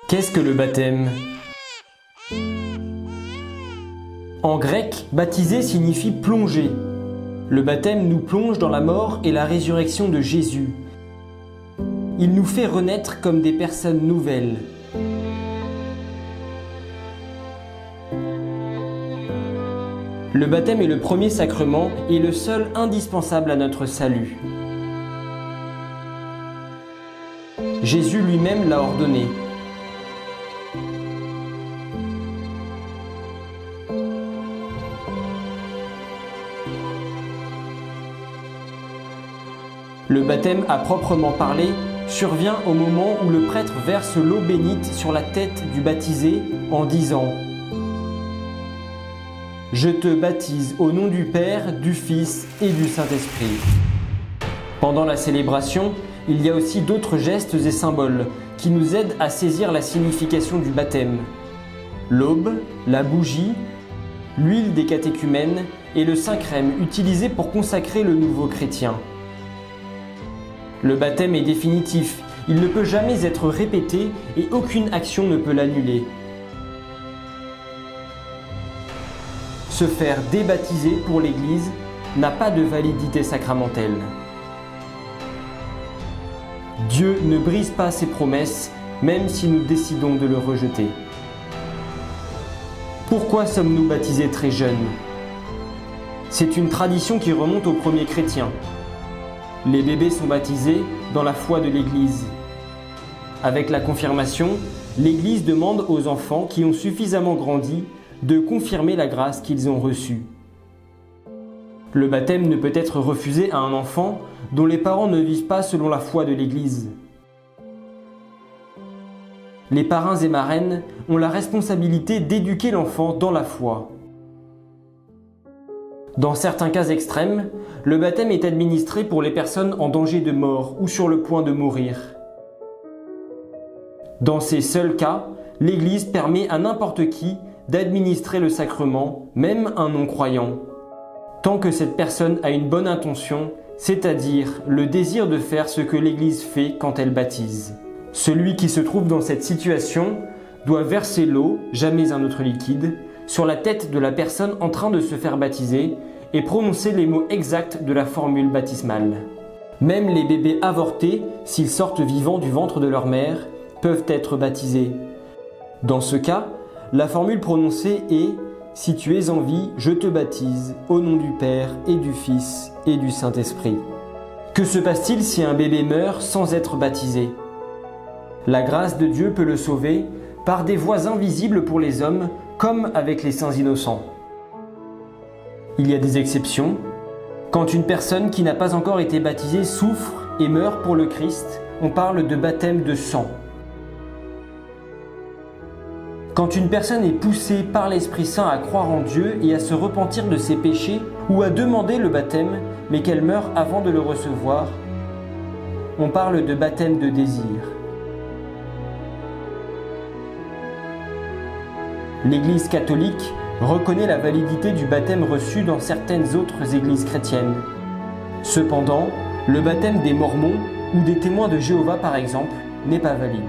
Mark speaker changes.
Speaker 1: Qu'est-ce que le baptême? En grec, baptiser signifie plonger. Le baptême nous plonge dans la mort et la résurrection de Jésus. Il nous fait renaître comme des personnes nouvelles. Le baptême est le premier sacrement et le seul indispensable à notre salut. Jésus lui-même l'a ordonné. Le baptême à proprement parler survient au moment où le prêtre verse l'eau bénite sur la tête du baptisé en disant « Je te baptise au nom du Père, du Fils et du Saint-Esprit ». Pendant la célébration, il y a aussi d'autres gestes et symboles qui nous aident à saisir la signification du baptême. L'aube, la bougie, l'huile des catéchumènes et le Saint-Crème utilisés pour consacrer le nouveau chrétien. Le baptême est définitif, il ne peut jamais être répété et aucune action ne peut l'annuler. Se faire débaptiser pour l'Église n'a pas de validité sacramentelle. Dieu ne brise pas ses promesses, même si nous décidons de le rejeter. Pourquoi sommes-nous baptisés très jeunes? C'est une tradition qui remonte aux premiers chrétiens. Les bébés sont baptisés dans la foi de l'Église. Avec la confirmation, l'Église demande aux enfants qui ont suffisamment grandi de confirmer la grâce qu'ils ont reçue. Le baptême ne peut être refusé à un enfant dont les parents ne vivent pas selon la foi de l'Église. Les parrains et marraines ont la responsabilité d'éduquer l'enfant dans la foi. Dans certains cas extrêmes, le baptême est administré pour les personnes en danger de mort ou sur le point de mourir. Dans ces seuls cas, l'Église permet à n'importe qui d'administrer le sacrement, même un non-croyant, tant que cette personne a une bonne intention, c'est-à-dire le désir de faire ce que l'Église fait quand elle baptise. Celui qui se trouve dans cette situation doit verser l'eau, jamais un autre liquide, sur la tête de la personne en train de se faire baptiser et prononcer les mots exacts de la formule baptismale. Même les bébés avortés, s'ils sortent vivants du ventre de leur mère, peuvent être baptisés. Dans ce cas, la formule prononcée est « Si tu es en vie, je te baptise, au nom du Père et du Fils et du Saint-Esprit ». Que se passe-t-il si un bébé meurt sans être baptisé? La grâce de Dieu peut le sauver par des voies invisibles pour les hommes, comme avec les saints innocents. Il y a des exceptions. Quand une personne qui n'a pas encore été baptisée souffre et meurt pour le Christ, on parle de baptême de sang. Quand une personne est poussée par l'Esprit Saint à croire en Dieu et à se repentir de ses péchés ou à demander le baptême, mais qu'elle meurt avant de le recevoir, on parle de baptême de désir. L'Église catholique reconnaît la validité du baptême reçu dans certaines autres églises chrétiennes. Cependant, le baptême des Mormons ou des témoins de Jéhovah par exemple n'est pas valide.